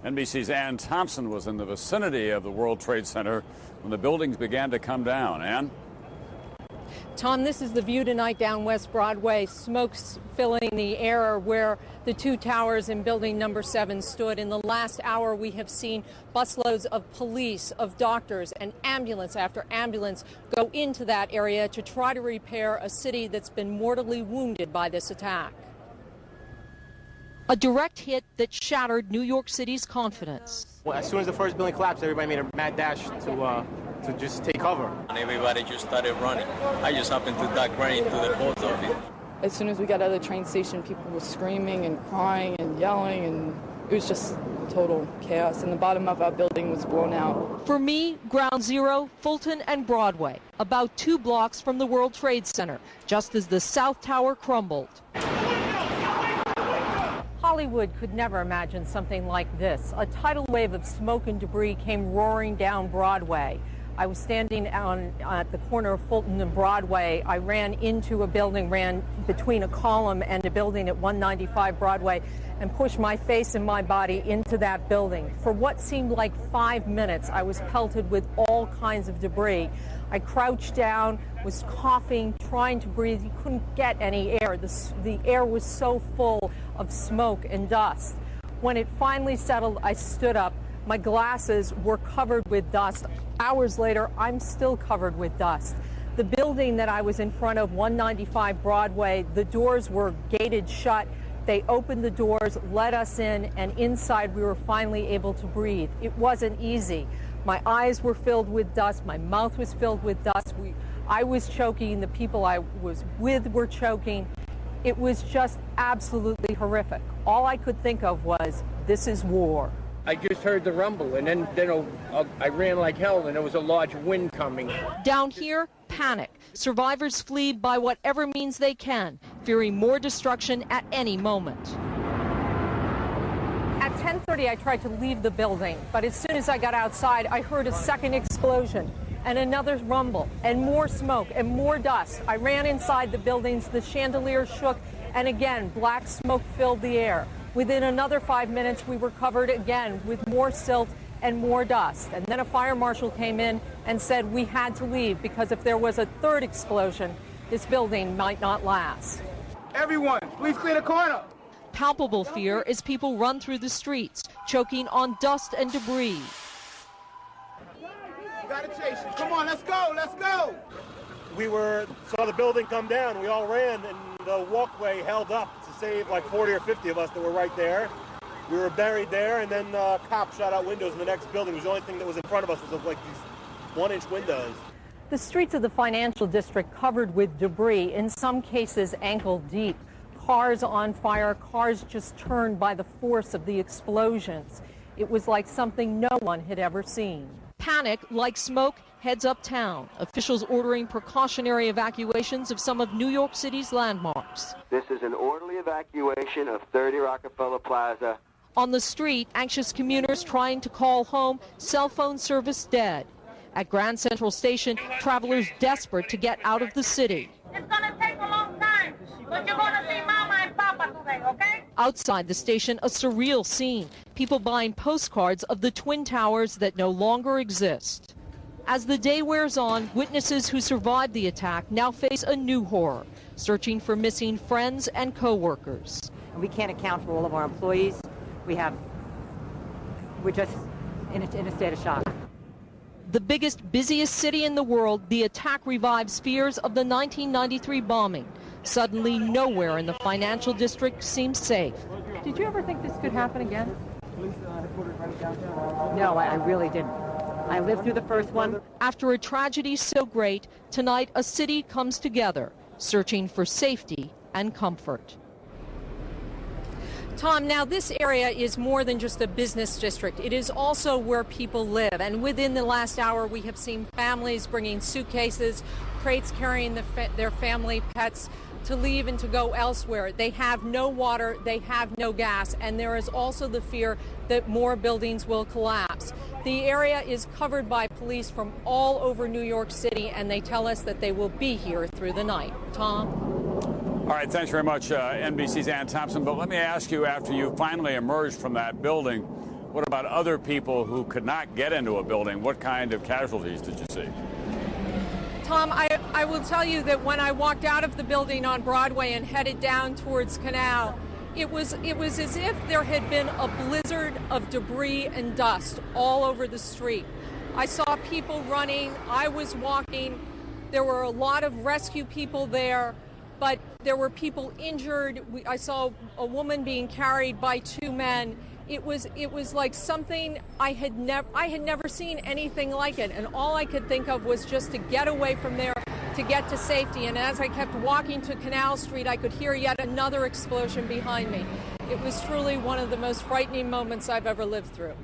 NBC's Ann Thompson was in the vicinity of the World Trade Center when the buildings began to come down. Ann? Tom, this is the view tonight down West Broadway. Smoke's filling the air where the two towers in building number 7 stood. In the last hour, we have seen busloads of police, of doctors, and ambulance after ambulance go into that area to try to repair a city that's been mortally wounded by this attack. A direct hit that shattered New York City's confidence. Well, as soon as the first building collapsed, everybody made a mad dash to just take cover. And everybody just started running. I just happened to duck right into the both of it. As soon as we got out of the train station, people were screaming and crying and yelling, and it was just total chaos, and the bottom of our building was blown out. For me, Ground Zero, Fulton and Broadway, about 2 blocks from the World Trade Center, just as the South Tower crumbled. Hollywood could never imagine something like this. A tidal wave of smoke and debris came roaring down Broadway. I was standing at the corner of Fulton and Broadway. I ran into a building, ran between a column and a building at 195 Broadway, and pushed my face and my body into that building. For what seemed like 5 minutes, I was pelted with all kinds of debris. I crouched down, was coughing, trying to breathe. You couldn't get any air. The air was so full of smoke and dust. When it finally settled, I stood up. My glasses were covered with dust. Hours later, I'm still covered with dust. The building that I was in front of, 195 Broadway, the doors were gated shut. They opened the doors, let us in, and inside we were finally able to breathe. It wasn't easy. My eyes were filled with dust. My mouth was filled with dust. I was choking. The people I was with were choking. It was just absolutely horrific. All I could think of was, this is war. I just heard the rumble, and then I ran like hell, and there was a large wind coming. Down here, panic. Survivors flee by whatever means they can, fearing more destruction at any moment. At 10:30, I tried to leave the building, but as soon as I got outside, I heard a second explosion and another rumble and more smoke and more dust. I ran inside the buildings, the chandeliers shook, and again, black smoke filled the air. Within another 5 minutes, we were covered again with more silt and more dust. And then a fire marshal came in and said we had to leave because if there was a third explosion, this building might not last. Everyone, please clear the corner. Palpable fear as people run through the streets, choking on dust and debris. You gotta chase it. Come on, let's go, let's go. We saw the building come down. We all ran, and the walkway held up to save like 40 or 50 of us that were right there. We were buried there, and then cops shot out windows in the next building. It was the only thing that was in front of us was like these 1-inch windows. The streets of the financial district covered with debris, in some cases ankle deep. Cars on fire, cars just turned by the force of the explosions. It was like something no one had ever seen. Panic, like smoke, heads uptown. Officials ordering precautionary evacuations of some of New York City's landmarks. This is an orderly evacuation of 30 Rockefeller Plaza. On the street, anxious commuters trying to call home, cell phone service dead. At Grand Central Station, travelers desperate to get out of the city. It's gonna take a long time, but you're gonna see Mama and Papa today, okay? Outside the station, a surreal scene. People buying postcards of the Twin Towers that no longer exist. As the day wears on, witnesses who survived the attack now face a new horror, searching for missing friends and co-workers. We can't account for all of our employees. We're just in a state of shock. The biggest, busiest city in the world, the attack revives fears of the 1993 bombing. Suddenly, nowhere in the financial district seems safe. Did you ever think this could happen again? No, I really didn't. I lived through the first one. After a tragedy so great, tonight a city comes together, searching for safety and comfort. Tom, now this area is more than just a business district. It is also where people live. And within the last hour, we have seen families bringing suitcases, crates carrying their family pets to leave and to go elsewhere. They have no water, they have no gas, and there is also the fear that more buildings will collapse. The area is covered by police from all over New York City, and they tell us that they will be here through the night. Tom? All right, thanks very much, NBC's Ann Thompson. But let me ask you, after you finally emerged from that building, What about other people who could not get into a building? What kind of casualties did you see? Tom, I will tell you that when I walked out of the building on Broadway and headed down towards Canal, it was as if there had been a blizzard of debris and dust all over the street. I saw people running, I was walking, there were a lot of rescue people there, but there were people injured. I saw a woman being carried by two men. It was like something I had never seen anything like it, and all I could think of was just to get away from there, to get to safety. And as I kept walking to Canal Street, I could hear yet another explosion behind me. It was truly one of the most frightening moments I've ever lived through.